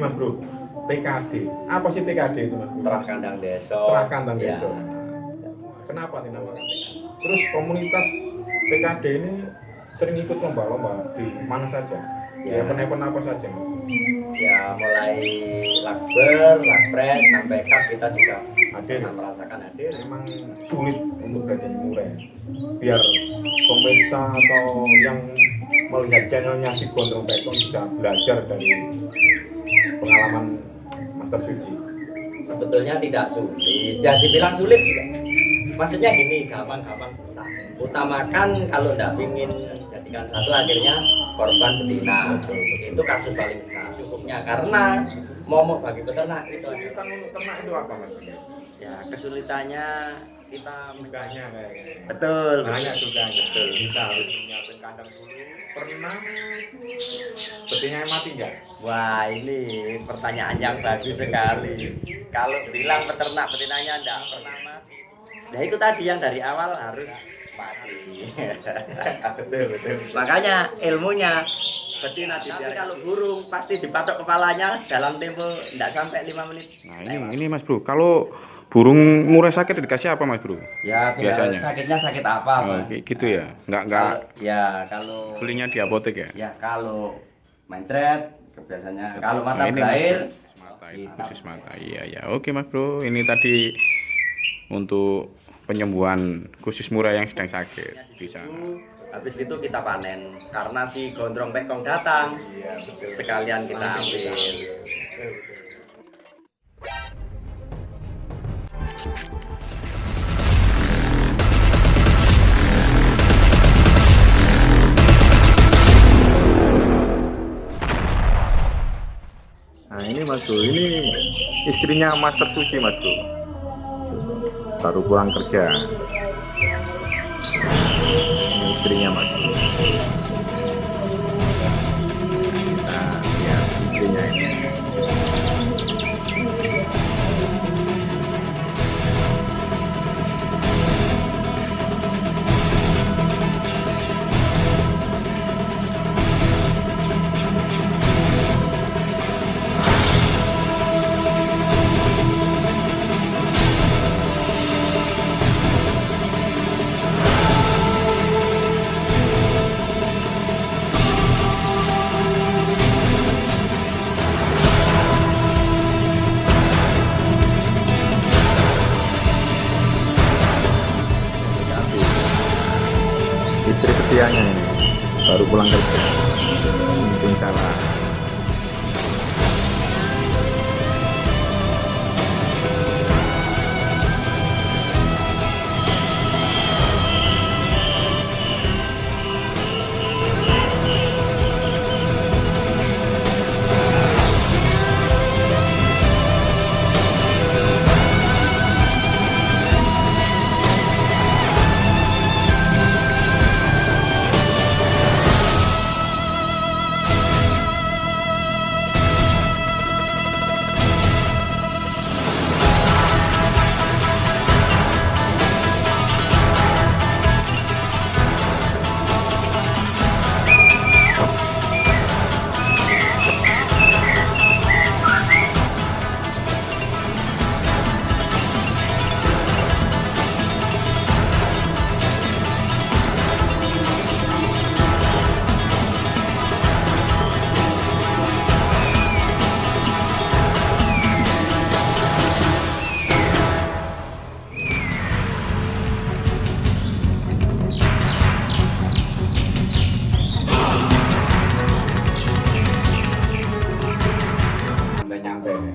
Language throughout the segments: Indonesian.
Mas Bro, TKD. Apa sih TKD itu Mas Bro? Terah Kandang Desa. Terah Kandang Desa. Ya. Kenapa dinamakan TKD? Terus komunitas TKD ini sering ikut lomba-lomba di mana saja? Ya, event-event apa saja? Ya mulai lakber, lakpres sampai cup kita juga Hadir. pernah merasakan hadir. Memang sulit untuk berada murah. Biar pemirsa atau yang melihat channelnya si Gondrong Pekong bisa belajar dari pengalaman Master Suci. Sebetulnya tidak sulit. Ya dibilang sulit juga. Maksudnya gini, gampang-gampang susah. Utamakan kalau tidak ingin jadikan satu akhirnya korban betina. Itu kasus paling besar. Cukupnya karena momok bagi peternak itu aja. Kesulitan untuk ternak itu apa Mas? Ya kesulitannya kita Duganya kayaknya. betul. Banyak duganya. Betul. Kita harus menyiapkan kandang dulu. Pernah betina mati nggak? Wah ini pertanyaan yang bagus sekali. Kalau bilang peternak betinanya tidak pernah mati. Nah itu tadi yang dari awal harus mati. Betul. Makanya ilmunya betina dibiarkan. Kalau burung pasti dipatok kepalanya dalam tempo tidak sampai 5 menit. Nah ini Mas Bro, kalau burung murai sakit dikasih apa Mas Bro? Ya biasanya sakitnya sakit apa? Gitu ya, nggak Ya kalau belinya di apotek ya? ya kalau mencret biasanya kalau mata berair mata itu khusus mata. Iya oke Mas Bro, ini tadi untuk penyembuhan khusus murai yang sedang sakit di sana. Habis itu kita panen karena si Gondrong Pekong datang. Iya, betul. Sekalian kita ambil. Nah ini Mas Bro, ini istrinya Master Suci Mas Bro, baru pulang kerja. Ini istrinya Mas Bro. Nah lihat istrinya ini. Istri setianya ini baru pulang kerja. Mungkin cara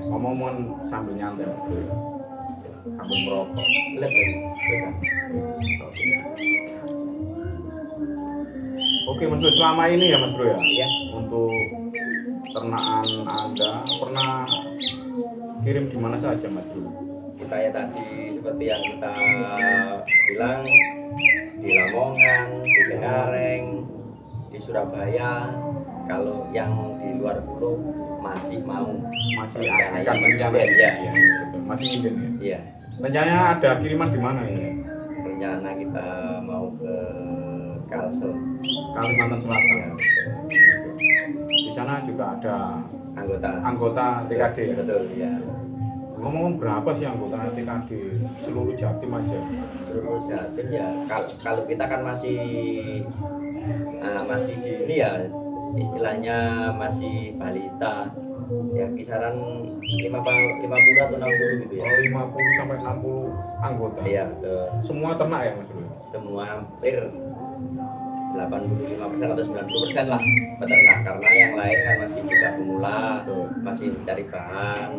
ngomong sambil nyantai sambil merokok. Oke Mas Bro, selama ini ya Mas Bro ya, Iya. untuk ternakan Anda pernah kirim di mana saja Mas Bro? Kita ya tadi seperti yang kita bilang di Lamongan, di Cengkareng, di Surabaya. Kalau yang di luar pulau masih mau Masih rencana akan yang rencana ya. ya, masih ingin ya. Iya. Rencananya ada kiriman di mana ya? Rencana kita mau ke Kalsel. Kalimantan Selatan. Di sana juga ada anggota TKD ya. betul ya. Ngomong berapa sih anggota TKD seluruh Jatim aja? Seluruh Jatim ya, kalau kita kan masih di ini ya, istilahnya masih balita ya, kisaran 50 atau 60 gitu ya. Oh, 50 sampai 60 anggota. Iya betul. Semua ternak ya Mas Bro? Semua hampir 85% atau 90% lah peternak, karena yang lain kan masih juga pemula, Betul. masih mencari bahan,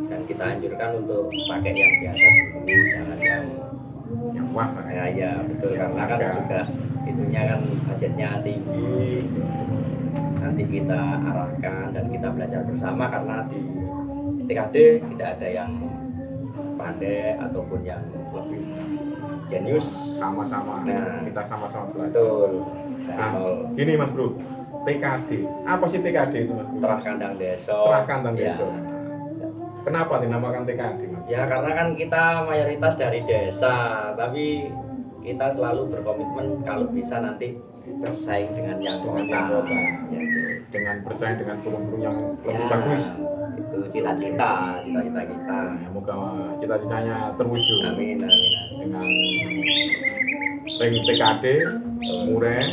dan kita anjurkan untuk pakai yang biasa dulu, jangan yang wah ya betul, karena kan juga itunya kan budgetnya tinggi. Nanti kita arahkan dan kita belajar bersama, karena di TKD tidak ada yang pandai ataupun yang lebih jenius, sama-sama. Nah, kita sama-sama belajar. betul. Nah, gini Mas Bro, TKD apa sih TKD itu Mas Bro? Terah kandang desa. Terah kandang Ya. desa. Kenapa dinamakan TKD Mas? Ya karena kan kita mayoritas dari desa, tapi kita selalu berkomitmen kalau bisa nanti bersaing dengan yang Dengan kota. yang kota. Ya, Dengan bersaing dengan burung-burung yang lebih ya, bagus. Itu cita-cita kita. Semoga cita-citanya terwujud. Amin. Dengan ring TKD murah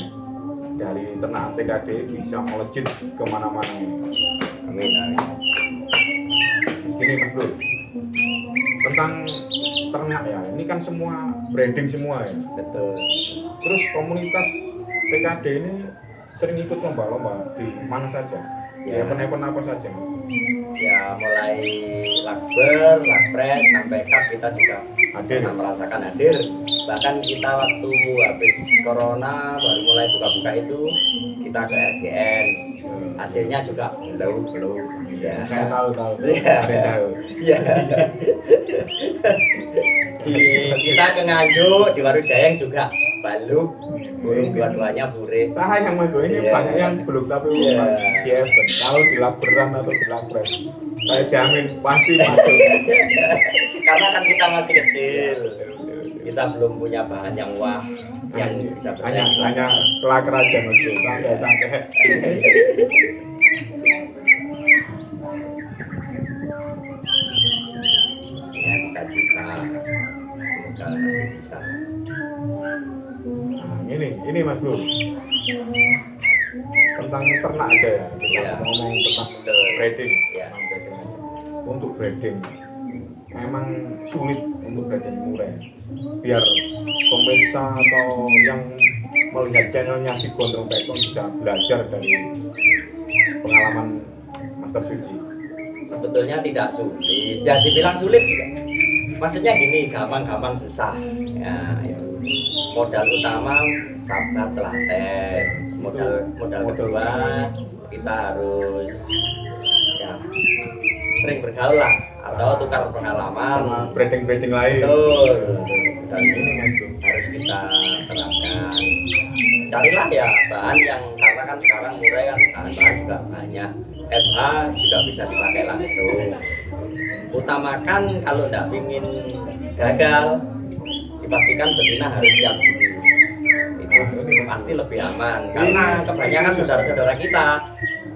dari ternak TKD bisa melejit kemana-mana. Amin. Ini Mas Bro, tentang ternak ya, ini kan semua branding semua ya. Betul. Terus komunitas TKD ini sering ikut lomba-lomba di mana saja? Ya. Event-event apa saja? Ya mulai lakber, lakpres sampai cup kita juga Hadir. pernah merasakan hadir. Bahkan kita waktu habis corona baru mulai buka-buka itu kita ke RGN. Hasilnya juga belum. Ya. Saya tahu. Iya. Ada yang tahu. Iya. Kita ke Nganjuk, di Warujayang juga baluk, burung dua-duanya bure. Sayang Mas Bro, ini Iya. banyak yang belum tapi Iya. di event. Kalau di laberan atau di labres, saya jamin pasti masuk. Karena kan kita masih kecil, kita belum punya bahan yang wah, yang bisa hanya bersaing. kelakar aja Mas Bro, santai. Ya cita-cita, semoga nanti bisa. Nah, ini Mas Bro, tentang ternak aja ya. Kita Iya. ngomong tentang Betul. breeding. Iya. Tentang breeding aja. Untuk breeding memang sulit untuk breeding murah. Biar pemirsa atau yang melihat channelnya si Gondrong Pekong bisa belajar dari pengalaman Master Suci. Sebetulnya tidak sulit, ya dibilang sulit juga. Maksudnya gini, gampang susah. Ya, modal utama sabar telaten. Modal kedua kita harus ya sering bergaul lah atau tukar pengalaman. Sama breeding lain. Betul. Dan Ini Mas Bro. harus kita terapkan. Carilah ya bahan yang, karena kan sekarang murah kan bahan juga banyak. FH juga bisa dipakai langsung. Utamakan kalau tidak ingin gagal, dipastikan betina harus siap dulu. Itu pasti lebih aman. Karena kebanyakan saudara-saudara kita,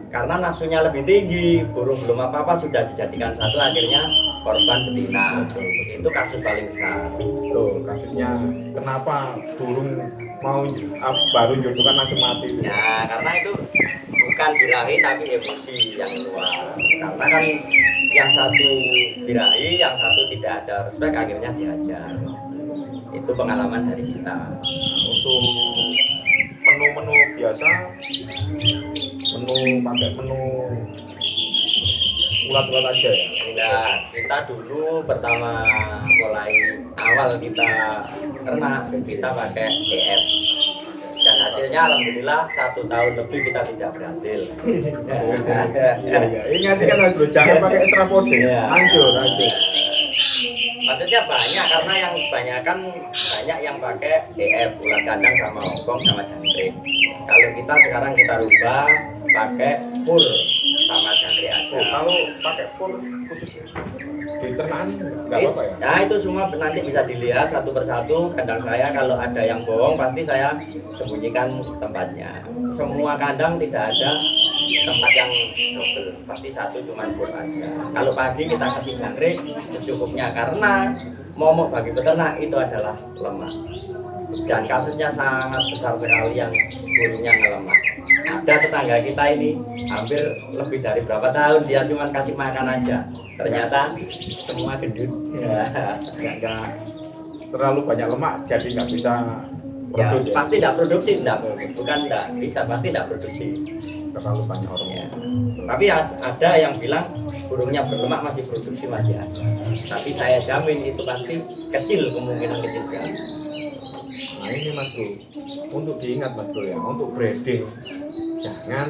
karena nafsunya lebih tinggi, burung belum apa-apa sudah dijadikan satu, akhirnya korban betina. Itu kasus paling besar. Tuh kasusnya kenapa burung mau baru jodohkan langsung mati itu. Ya karena itu bukan birahi tapi emosi yang keluar. Karena kan yang satu birahi, yang satu tidak ada respect, akhirnya dihajar. Itu pengalaman dari kita. Untuk menu-menu biasa, pakai menu ulat-ulat aja ya. Enggak, kita dulu pertama mulai awal kita ternak, kita pakai EF. Dan hasilnya alhamdulillah 1 tahun lebih kita tidak berhasil. Iya. Ingat kan Mas Bro, jangan pakai extra pode. Iya. Hancur. Maksudnya banyak, karena yang kebanyakan banyak yang pakai EF, ulat kandang sama hongkong sama jangkrik. Kalau kita sekarang kita rubah pakai full sama jangkrik aja. Oh, kalau pakai full khusus di ternakan nggak apa-apa ya? Nah itu semua nanti bisa dilihat satu persatu kandang saya. Kalau ada yang bohong pasti saya sembunyikan tempatnya. Semua kandang tidak ada tempat yang double, pasti satu cuma pur aja. Kalau pagi kita kasih jangkrik secukupnya, karena momok bagi peternak itu adalah lemak, dan kasusnya sangat besar sekali yang burungnya ngelemak. Ada tetangga kita ini hampir lebih dari berapa tahun dia cuma kasih makan aja, ternyata semua gendut. nggak terlalu banyak lemak, jadi nggak bisa Ya, produksi. pasti tidak produksi, bukan tidak bisa, pasti tidak produksi. Terlalu banyak hormon. Ya. Tapi ada yang bilang burungnya berlemak masih produksi, masih ada. Tapi saya jamin itu pasti kecil, kemungkinan kecil sekali. Nah ini Mas Bro, untuk diingat Mas Bro ya, untuk breeding jangan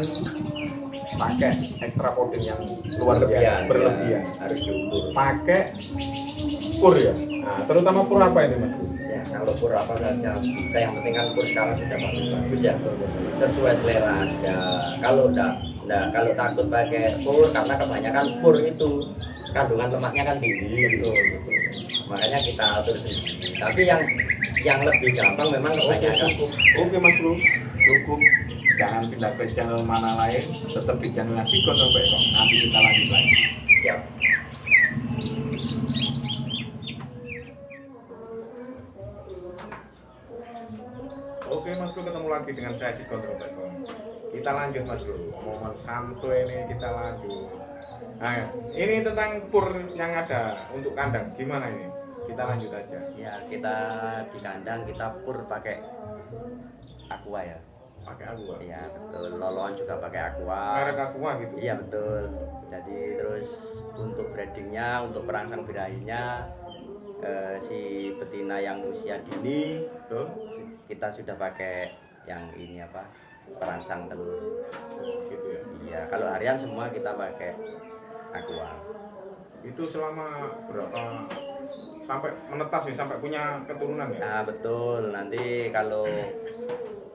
pakai extra protein yang luar biasa berlebihan. Harus diukur. Pakai pur ya. Nah, terutama pur apa ini Mas Bro? Ya, kalau pur apa saja, saya yang penting kan pur sekarang sudah bagus ya, sesuai selera aja. Kalau kalau takut pakai pur, karena kebanyakan pur itu kandungan lemaknya kan tinggi, makanya kita atur sendiri. Tapi yang lebih gampang memang kebanyakan. Oke Mas Bro, cukup. Jangan pindah ke channel mana lain, tetap di channelnya Sigon Dong Bekong. Nanti kita lanjut lagi. Siap. Oke Mas Bro, ketemu lagi dengan saya Sigon Dong Bekong. Kita lanjut Mas Bro, omongan santuy ini kita lanjut. Nah, ini tentang pur yang ada untuk kandang, gimana ini? Kita lanjut aja. Ya, kita di kandang kita pur pakai aqua ya. Pakai aqua. Iya betul, loloan juga pakai aqua. Merek aqua gitu. Iya betul. Jadi terus untuk breedingnya, untuk perangsang birahinya, si betina yang usia dini, Betul. kita sudah pakai yang ini apa, perangsang telur. Gitu ya. Iya, kalau harian semua kita pakai aqua. Itu selama berapa sampai menetas nih, sampai punya keturunan ya? Nah betul, nanti kalau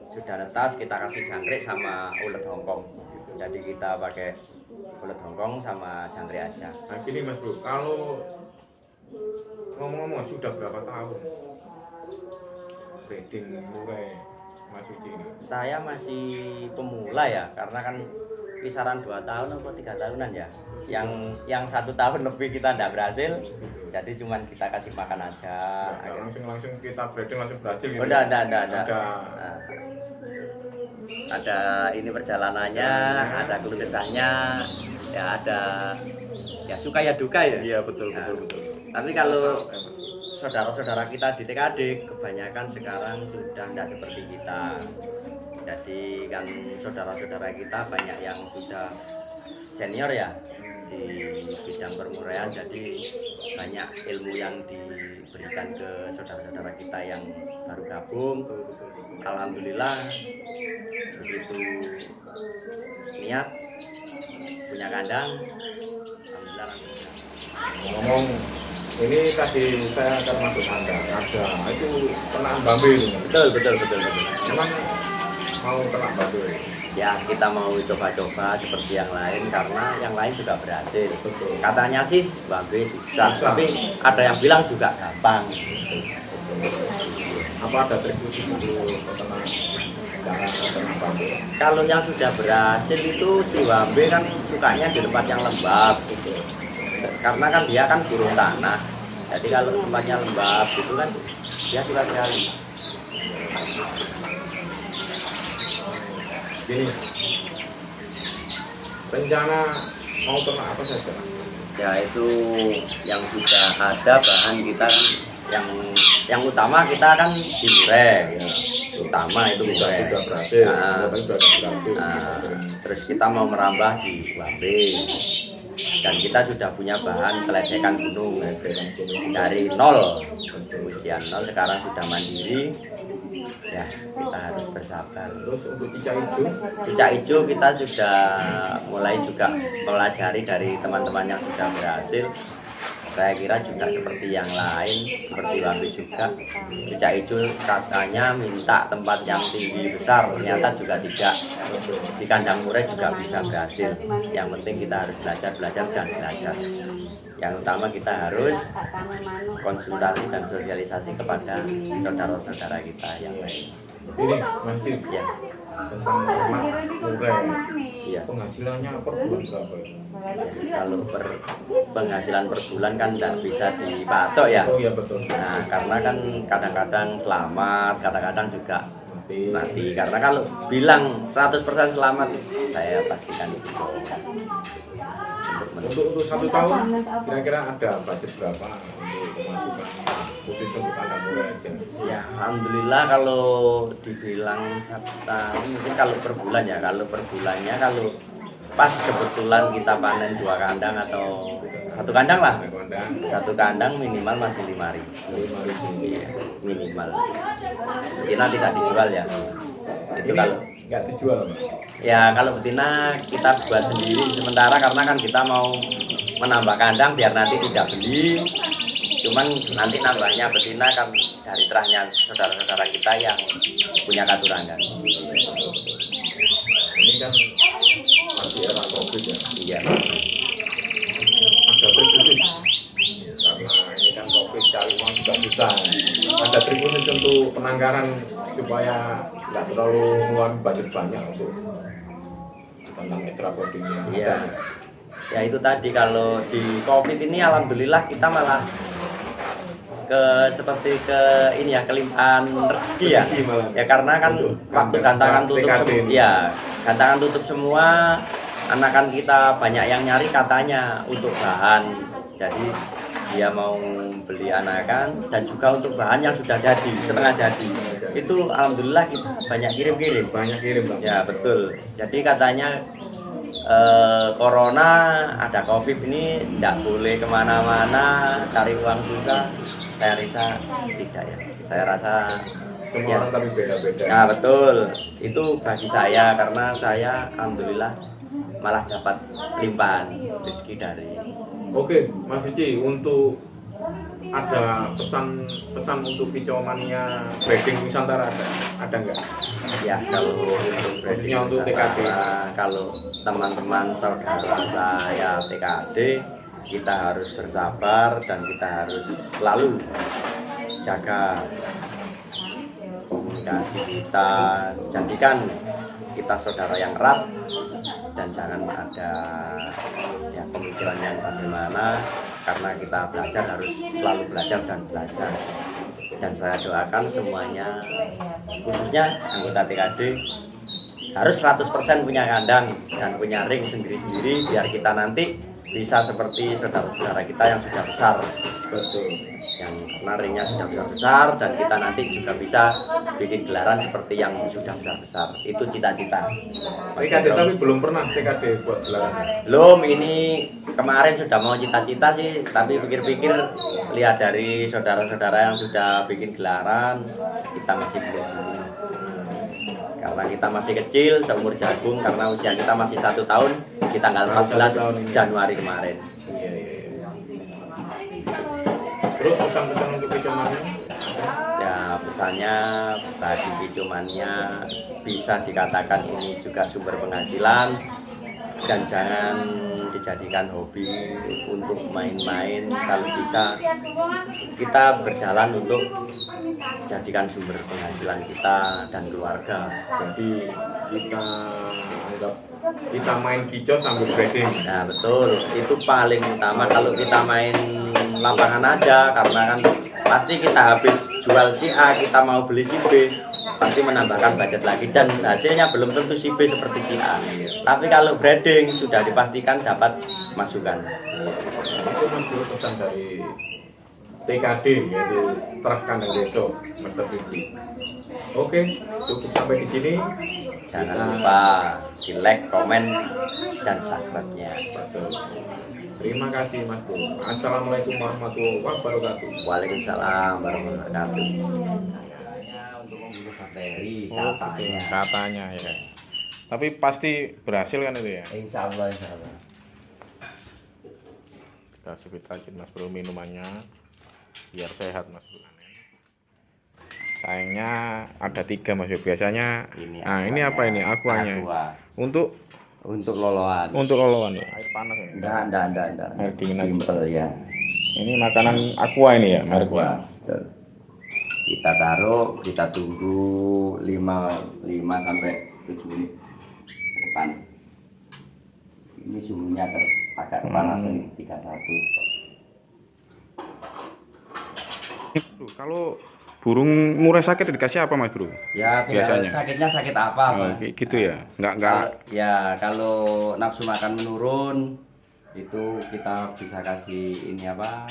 sudah netas kita kasih jangkrik sama ulet Hongkong. Jadi kita pakai ulet Hongkong sama jangkrik aja. Nah gini Mas Bro, kalau ngomong-ngomong sudah berapa tahun breeding murai Mas Uci ini? Saya masih pemula ya, karena kan kisaran 2 tahun atau 3 tahunan ya. Yang 1 tahun lebih kita tidak berhasil, jadi cuman kita kasih makan aja. Langsung kita breeding langsung berhasil gitu. Udah, ada. Ada. Nah, ada ini perjalanannya, ada keluh kesahnya, ya ada ya suka ya duka ya. Iya betul. Tapi kalau saudara-saudara kita di TKD kebanyakan sekarang sudah tidak seperti kita. Jadi kan saudara-saudara kita banyak yang sudah senior ya di bidang permuraian, jadi banyak ilmu yang diberikan ke saudara-saudara kita yang baru gabung. Alhamdulillah begitu niat punya kandang, alhamdulillah langsung. Ngomong ini tadi saya akan masuk kandang, ada itu penaan babe itu. Betul. Memang mau ternak babe. Ya kita mau coba-coba seperti yang lain, karena yang lain juga berhasil. Betul. Katanya sih babe susah, tapi ada yang bilang juga gampang. Apa ada trik khusus untuk peternak cara peternak babe? Kalau yang sudah berhasil itu si babe kan sukanya di tempat yang lembab, karena kan dia kan burung tanah. Jadi kalau tempatnya lembab itu kan dia suka sekali. Gini, rencana mau ternak apa saja? Ya itu yang sudah ada bahan kita kan, yang utama kita kan di murai ya. Utama itu murai. Sudah berhasil. Nah, terus kita mau merambah di wabe, dan kita sudah punya bahan teledekan gunung dari nol, usia nol sekarang sudah mandiri. Ya kita harus bersabar. Terus untuk cicak hijau? Cicak hijau kita sudah mulai juga pelajari dari teman-teman yang sudah berhasil. Saya kira juga seperti yang lain, seperti babe juga. Cicak hijau katanya minta tempat yang tinggi besar, ternyata juga tidak. Di kandang murai juga bisa berhasil. Yang penting kita harus belajar dan belajar. Yang utama kita harus konsultasi dan sosialisasi kepada saudara-saudara kita yang lain. Ini masih Ya, tentang ternak murai. Iya. Penghasilannya per bulan berapa ya? Kalau penghasilan per bulan kan tidak bisa dipatok ya. Oh iya betul. Nah, karena kan kadang-kadang selamat, kadang-kadang juga mati. Karena kalau bilang 100% selamat, saya pastikan itu. Untuk 1 tahun kira-kira ada budget berapa untuk pemasukan khusus untuk kandang murai aja? Ya, alhamdulillah kalau dibilang 1 tahun mungkin kalau per bulan ya, kalau per bulannya kalau pas kebetulan kita panen 2 kandang atau 1 kandang lah. Kandang 1 kandang minimal masih 5.000. 5.000. Iya, minimal. Betina tidak dijual ya. Itu Ini kalau nggak dijual, Mas. ya kalau betina kita buat sendiri sementara karena kan kita mau menambah kandang biar nanti tidak beli. Cuman nanti nambahnya betina kan dari terahnya saudara-saudara kita yang punya katurangan. Ini kan masih era COVID ya. Iya. Ada trik khusus karena ini kan COVID, cari uang juga susah. Ada trik khusus untuk penangkaran supaya nggak terlalu ngeluarin budget banyak untuk tentang extra codingnya. Iya. Ya itu tadi kalau di COVID ini alhamdulillah kita malah seperti ini ya kelimpahan rezeki ya. Ya karena kan waktu gantangan tutup semua, ya gantangan tutup semua, anakan kita banyak yang nyari katanya untuk bahan. Jadi dia mau beli anakan dan juga untuk bahan yang sudah jadi, setengah jadi. Itu alhamdulillah kita banyak kirim-kirim. Banyak kirim, Bang. Ya betul. Jadi katanya corona ada covid ini tidak boleh kemana-mana cari uang susah. Saya rasa tidak ya. Saya rasa Semua ya, orang tapi beda-beda. nah betul. Itu bagi saya karena saya alhamdulillah malah dapat limpahan rezeki dari. Oke, Mas Vici, untuk ada pesan untuk kicau mania breeding Nusantara ada nggak? Ya kalau untuk Maksudnya untuk TKD. Kalau teman-teman saudara saya TKD kita harus bersabar dan kita harus selalu jaga komunikasi kita, jadikan kita saudara yang erat dan jangan ada ya pemikiran yang bagaimana karena kita belajar harus selalu belajar dan belajar. Dan saya doakan semuanya khususnya anggota TKD harus 100% punya kandang dan punya ring sendiri-sendiri biar kita nanti bisa seperti saudara-saudara kita yang sudah besar. Betul. Yang karena ringnya sudah besar dan kita nanti juga bisa bikin gelaran seperti yang sudah besar-besar. Itu cita-cita. TKD tapi belum pernah TKD buat gelaran. Belum, ini kemarin sudah mau cita-cita sih, tapi pikir-pikir lihat dari saudara-saudara yang sudah bikin gelaran, kita masih belum. Karena kita masih kecil, seumur jagung, karena usia kita masih 1 tahun di tanggal 14 Januari kemarin. Iya. Terus pesan-pesan untuk kicau mania? Ya pesannya bagi kicau mania bisa dikatakan ini juga sumber penghasilan dan jangan dijadikan hobi untuk main-main. Kalau bisa kita berjalan untuk jadikan sumber penghasilan kita dan keluarga. Jadi kita anggap kita main kicau sambil breeding. Nah betul, itu paling utama. Kalau kita main lapangan aja karena kan pasti kita habis jual si A, kita mau beli si B, pasti menambahkan budget lagi dan hasilnya belum tentu si B seperti si A. Tapi kalau breeding sudah dipastikan dapat masukan. Itu Mas Bro pesan dari TKD yaitu Truk Kandang Desa Master Vici. Oke, cukup sampai di sini. Jangan lupa di like, komen, dan subscribe-nya. Betul. Terima kasih Mas Bro. Assalamualaikum warahmatullahi wabarakatuh. Waalaikumsalam warahmatullahi wabarakatuh. Untuk membunuh bakteri Katanya ya. Tapi pasti berhasil kan itu ya? Insya Allah, insya Allah. Kasih vitamin Mas Bro minumannya biar sehat Mas Bro. Sayangnya ada 3 Mas Bro. Biasanya ini apa ini aquanya? Untuk loloan. Untuk loloan ya. Air panas ini. Enggak. Air dingin aja. Simple ya. Ini makanan aqua ini ya, merek aqua. Kita taruh, kita tunggu 5 sampai 7 menit ke depan. Ini suhunya agak kepanasan 31. Kalau burung murai sakit dikasih apa Mas Bro? Ya biasanya sakitnya sakit apa? Gitu ya, enggak. Ya kalau nafsu makan menurun itu kita bisa kasih ini apa?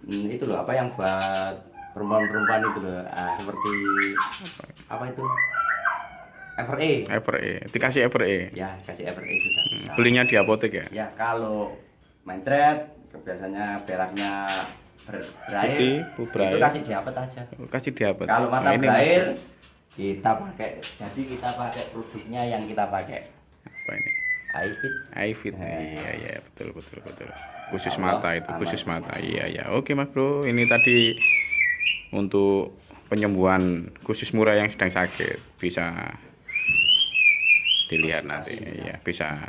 Itu loh, apa yang buat perempuan-perempuan itu loh, seperti apa itu? FRE. Dikasih FRE. Ya kasih FRE sudah bisa. Belinya di apotek ya? Ya kalau mencret biasanya beraknya berair, itu kasih diapet aja. Kasih diapet. Kalau mata berair kita pakai, jadi kita pakai produknya yang kita pakai. Apa ini? iFit. Iya, betul. Khusus mata itu, khusus mata. Iya. Oke Mas Bro, ini tadi untuk penyembuhan khusus murai yang sedang sakit, bisa dilihat nanti. Iya, bisa.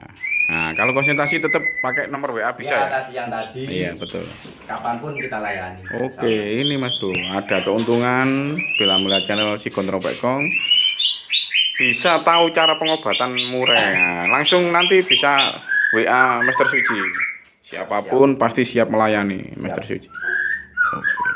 Nah, kalau konsultasi tetap pakai nomor WA bisa ya? Yang tadi. Iya, betul. Kapanpun kita layani. Oke, ini Mas Bro, ada keuntungan bila melihat channel Si Gondrong Pekong. Bisa tahu cara pengobatan murai. Nah, langsung nanti bisa WA Master Suci. Siapapun pasti siap melayani Master Suci. Oke.